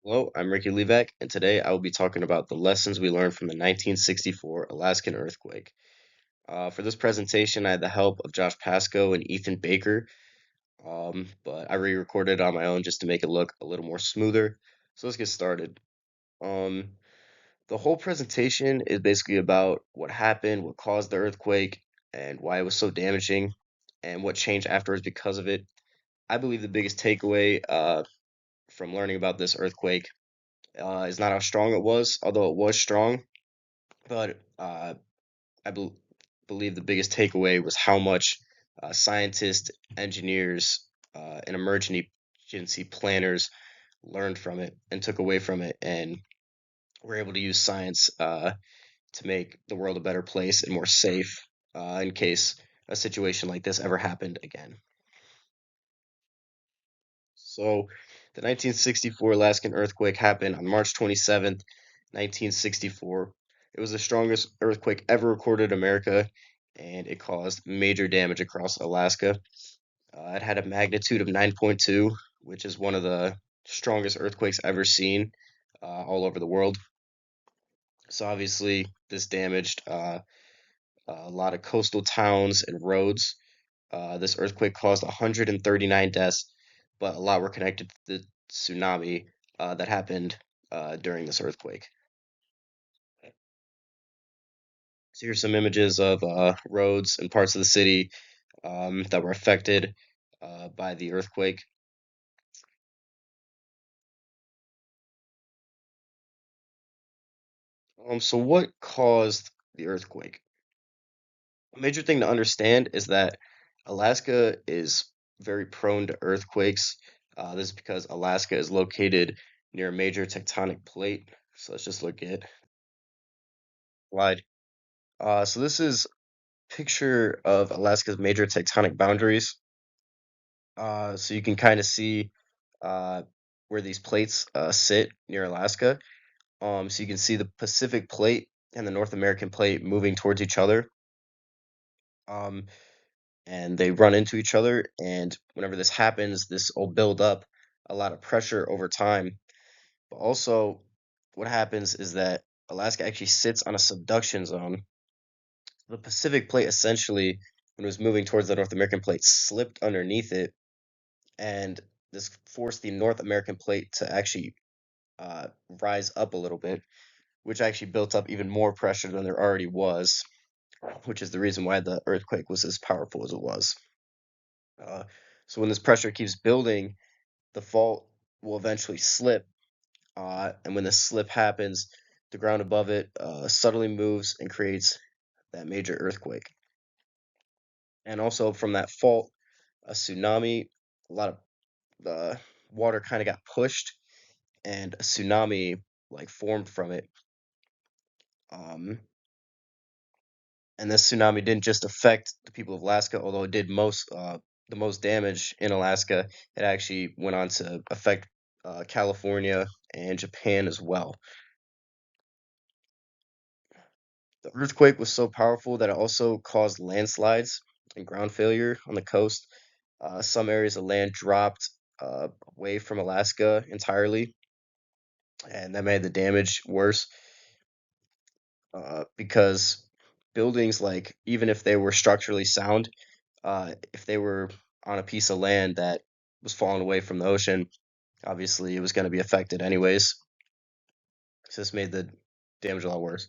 Hello, I'm Ricky Levac, and today I will be talking about the lessons we learned from the 1964 Alaskan earthquake. For this presentation, I had the help of Josh Pasco and Ethan Baker, but I re-recorded it on my own just to make it look a little more smoother. So let's get started. Um, the whole presentation is basically about what happened, what caused the earthquake, and why it was so damaging, and what changed afterwards because of it. I believe the biggest takeaway from learning about this earthquake is not how strong it was, although it was strong. But I believe the biggest takeaway was how much scientists, engineers, and emergency planners learned from it and took away from it, and were able to use science to make the world a better place and more safe in case a situation like this ever happened again. So, the 1964 Alaskan earthquake happened on March 27th, 1964. It was the strongest earthquake ever recorded in America, and it caused major damage across Alaska. It had a magnitude of 9.2, which is one of the strongest earthquakes ever seen all over the world. So, obviously, this damaged a lot of coastal towns and roads. This earthquake caused 139 deaths, but a lot were connected to the tsunami that happened during this earthquake. So here's some images of roads and parts of the city that were affected by the earthquake. So what caused the earthquake? A major thing to understand is that Alaska is very prone to earthquakes. This is because Alaska is located near a major tectonic plate. So let's just look at slide. So this is picture of Alaska's major tectonic boundaries. So you can kind of see uh, where these plates sit near Alaska. So you can see the Pacific plate and the North American plate moving towards each other. Um, and they run into each other. And whenever this happens, this will build up a lot of pressure over time. But also, what happens is that Alaska actually sits on a subduction zone. The Pacific plate essentially, when it was moving towards the North American plate, slipped underneath it, and this forced the North American plate to actually rise up a little bit, which actually built up even more pressure than there already was, which is the reason why the earthquake was as powerful as it was. Uh, so when this pressure keeps building, the fault will eventually slip, and when the slip happens, the ground above it subtly moves and creates that major earthquake. And also from that fault, a tsunami, a lot of water kind of got pushed, and a tsunami like formed from it. Um, and this tsunami didn't just affect the people of Alaska, although it did the most damage in Alaska. It actually went on to affect California and Japan as well. The earthquake was so powerful that it also caused landslides and ground failure on the coast. Some areas of land dropped away from Alaska entirely, and that made the damage worse because buildings, like even if they were structurally sound, if they were on a piece of land that was falling away from the ocean, obviously it was going to be affected anyways. So this made the damage a lot worse.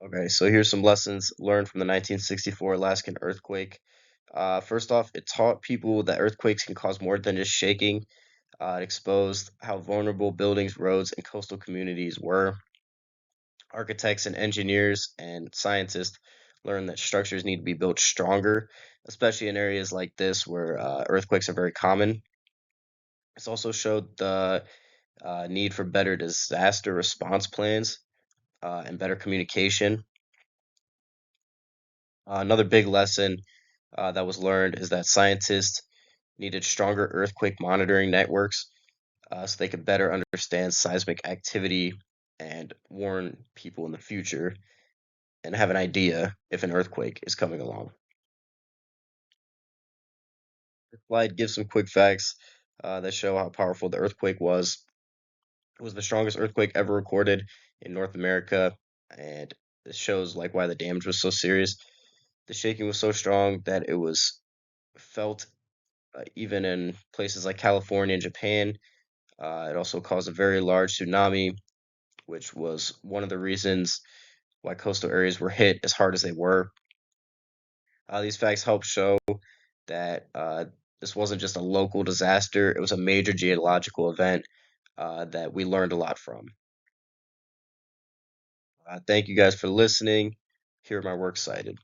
Okay, so here's some lessons learned from the 1964 Alaskan earthquake. First off, it taught people that earthquakes can cause more than just shaking. It exposed how vulnerable buildings, roads, and coastal communities were. Architects and engineers and scientists learned that structures need to be built stronger, especially in areas like this where earthquakes are very common. This also showed the need for better disaster response plans and better communication. Another big lesson that was learned is that scientists needed stronger earthquake monitoring networks so they could better understand seismic activity and warn people in the future and have an idea if an earthquake is coming along. Slide gives some quick facts that show how powerful the earthquake was. It was the strongest earthquake ever recorded in North America, and this shows like why the damage was so serious. The shaking was so strong that it was felt even in places like California and Japan. It also caused a very large tsunami, which was one of the reasons why coastal areas were hit as hard as they were. These facts help show that this wasn't just a local disaster, it was a major geological event that we learned a lot from. Thank you guys for listening. Here are my works cited.